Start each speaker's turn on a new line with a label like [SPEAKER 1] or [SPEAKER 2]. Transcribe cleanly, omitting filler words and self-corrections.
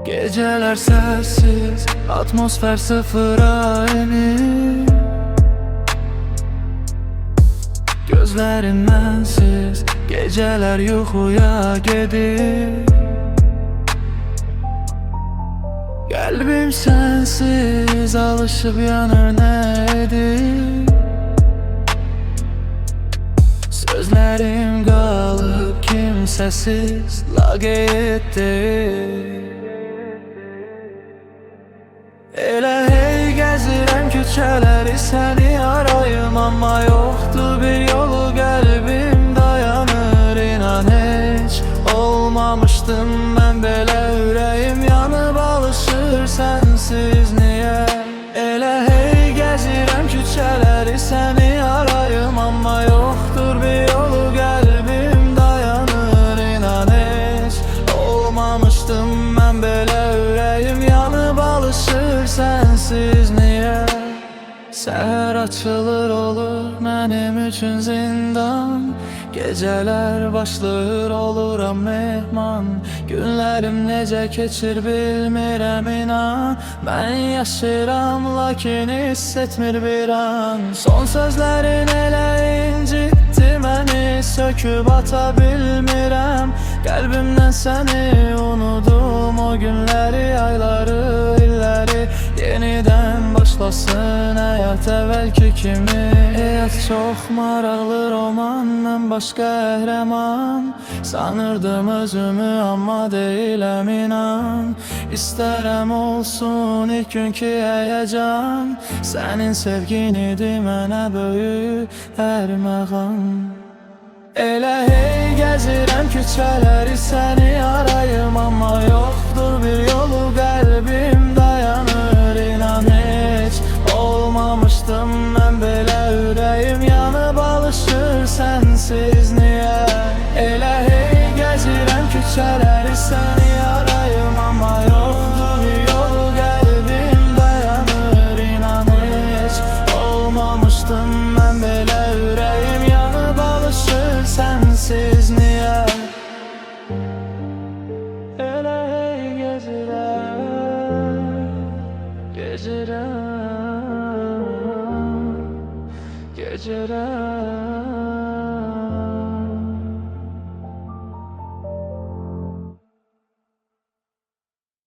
[SPEAKER 1] Geceler sessiz, atmosfer sıfıra inir. Gözlerin mənsiz, geceler yuxuya gedir. Qəlbim sensiz alışıb yanır nə edir. Sözlərim qalıb kimsəsiz laqeyddir. Elə hey gəzirəm küçələri səni arayım, amma yoxdur bir yolu qəlbim dayanır. İnan heç olmamışdım mən belə, ürəyim yanıb alışır sənsiz niyə? Elə hey gəzirəm küçələri səni arayım, amma yoxdur bir yolu qəlbim dayanır. İnan heç olmamışdım mən belə, ürəyim yanıb alışır sənsiz niyə? Səhər açılır olur mənim üçün zindan, geceler başlayır oluram mehman. Günlərim necə keçir bilmirəm inan. Mən yaşayıram lakin hiss etmir bir an. Son sözlərin elə incitdi məni, söküb ata bilmirəm. Qəlbimdən səni unudum, o günləri, ayları, illəri. Yenidən başlasın həyat əvvəlki kimi. Həyat çox maraqlı roman, mən baş qəhrəman. Sanırdım özümü amma deyiləm inan. İstərəm olsun ilk günkü həyəcan. Sənin sevgin idi mənə böyük ərməğan. Elə hey gəzirəm küçələri səni arayım, amma yox